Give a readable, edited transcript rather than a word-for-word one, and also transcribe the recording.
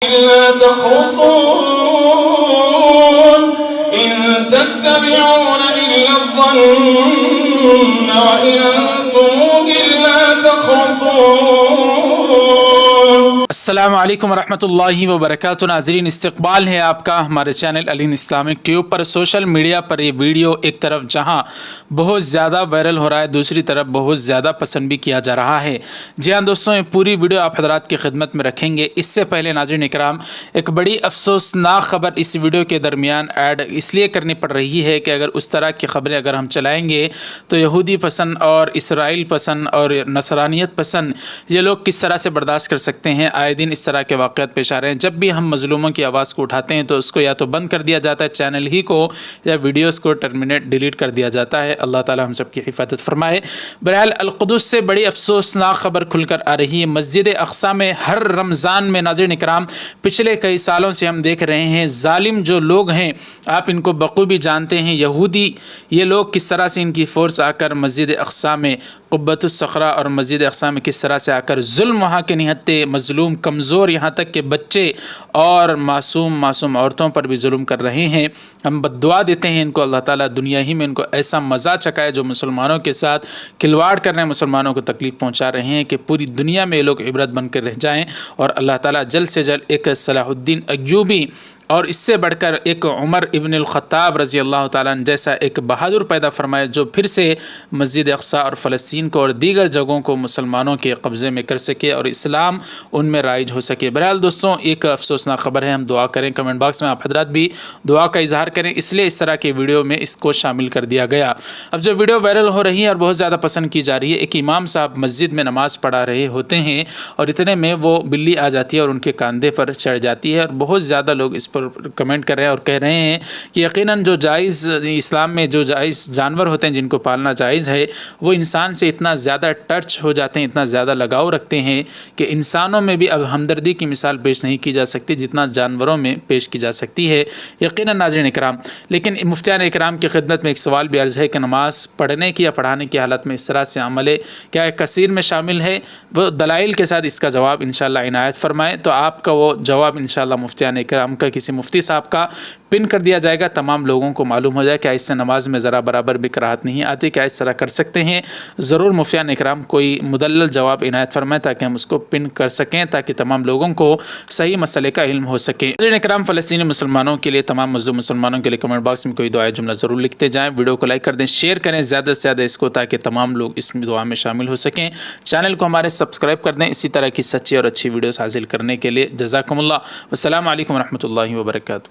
إلا تخرصون إن تتبعون إلا الظن وإن أنتم إلا تخرصون۔ السلام علیکم ورحمۃ اللہ وبرکاتہ۔ ناظرین، استقبال ہے آپ کا ہمارے چینل الہند اسلامک ٹیوب پر۔ سوشل میڈیا پر یہ ویڈیو ایک طرف جہاں بہت زیادہ وائرل ہو رہا ہے، دوسری طرف بہت زیادہ پسند بھی کیا جا رہا ہے۔ جی ہاں دوستوں، یہ پوری ویڈیو آپ حضرات کی خدمت میں رکھیں گے۔ اس سے پہلے ناظرین اکرام، ایک بڑی افسوسناک خبر اس ویڈیو کے درمیان ایڈ اس لیے کرنی پڑ رہی ہے کہ اگر اس طرح کی خبریں اگر ہم چلائیں گے تو یہودی پسند اور اسرائیل پسند اور نصرانیت پسند یہ لوگ کس طرح سے برداشت کر سکتے ہیں۔ آئے دن اس طرح کے واقعات پیش آ رہے ہیں۔ جب بھی ہم مظلوموں کی آواز کو اٹھاتے ہیں تو اس کو یا تو بند کر دیا جاتا ہے چینل ہی کو، یا ویڈیوز کو ڈیلیٹ کر دیا جاتا ہے۔ اللہ تعالی ہم سب کی حفاظت فرمائے۔ بہرحال القدس سے بڑی افسوسناک خبر کھل کر آ رہی ہے۔ مسجد اقصی میں ہر رمضان میں ناظرین اکرام پچھلے کئی سالوں سے ہم دیکھ رہے ہیں، ظالم جو لوگ ہیں آپ ان کو بخوبی جانتے ہیں، یہودی، یہ لوگ کس طرح سے ان کی فورس آ کر مسجد اقصی میں، قبۃ الصخرہ اور مسجد اقصی میں کس طرح سے آ کر ظلم وہاں کے نہتے مظلوم کمزور یہاں تک کہ بچے اور معصوم عورتوں پر بھی ظلم کر رہے ہیں۔ ہم بد دعا دیتے ہیں ان کو، اللہ تعالیٰ دنیا ہی میں ان کو ایسا مزہ چکائے جو مسلمانوں کے ساتھ کھلواڑ کر رہے ہیں، مسلمانوں کو تکلیف پہنچا رہے ہیں، کہ پوری دنیا میں یہ لوگ عبرت بن کر رہ جائیں، اور اللہ تعالیٰ جلد سے جلد ایک صلاح الدین ایوبی اور اس سے بڑھ کر ایک عمر ابن الخطاب رضی اللہ تعالیٰ عنہ جیسا ایک بہادر پیدا فرمائے جو پھر سے مسجد اقصی اور فلسطین کو اور دیگر جگہوں کو مسلمانوں کے قبضے میں کر سکے اور اسلام ان میں رائج ہو سکے۔ بہرحال دوستوں، ایک افسوسناک خبر ہے، ہم دعا کریں، کمنٹ باکس میں آپ حضرات بھی دعا کا اظہار کریں، اس لیے اس طرح کے ویڈیو میں اس کو شامل کر دیا گیا۔ اب جو ویڈیو وائرل ہو رہی ہے اور بہت زیادہ پسند کی جا رہی ہے، ایک امام صاحب مسجد میں نماز پڑھا رہے ہوتے ہیں اور اتنے میں وہ بلی آ جاتی ہے اور ان کے کاندھے پر چڑھ جاتی ہے، اور بہت زیادہ لوگ اس پر کمنٹ کر رہے ہیں اور کہہ رہے ہیں کہ یقیناً جو جائز اسلام میں جو جائز جانور ہوتے ہیں جن کو پالنا جائز ہے، وہ انسان سے اتنا زیادہ ٹچ ہو جاتے ہیں، اتنا زیادہ لگاؤ رکھتے ہیں کہ انسانوں میں بھی اب ہمدردی کی مثال پیش نہیں کی جا سکتی جتنا جانوروں میں پیش کی جا سکتی ہے۔ یقیناً ناظرین اکرام، لیکن مفتیان اکرام کی خدمت میں ایک سوال بھی عرض ہے کہ نماز پڑھنے کی یا پڑھانے کی حالت میں اس طرح سے عمل کیا کثیر میں شامل ہے؟ وہ دلائل کے ساتھ اس کا جواب انشاءاللہ عنایت فرمائیں، تو آپ کا وہ جواب انشاءاللہ مفتیان اکرام کا کسی مفتی صاحب کا پن کر دیا جائے گا، تمام لوگوں کو معلوم ہو جائے کہ اس سے نماز میں ذرا برابر بھی کراہت نہیں آتی، کیا اس طرح کر سکتے ہیں؟ ضرور مفتیان اکرام کوئی مدلل جواب عنایت فرمائیں تاکہ ہم اس کو پن کر سکیں، تاکہ تمام لوگوں کو صحیح مسئلے کا علم ہو سکے۔ مفتیان اکرام، فلسطینی مسلمانوں کے لیے، تمام مظلوم مسلمانوں کے لیے کمنٹ باکس میں کوئی دعائے جملہ ضرور لکھتے جائیں، ویڈیو کو لائک کر دیں، شیئر کریں زیادہ سے زیادہ اس کو، تاکہ تمام لوگ اس دعا میں شامل ہو سکیں۔ چینل کو ہمارے سبسکرائب کر دیں اسی طرح کی سچی اور اچھی ویڈیوز حاصل کرنے کے لیے۔ جزاکم اللہ، والسلام علیکم ورحمۃ اللہ وبرکاتہ۔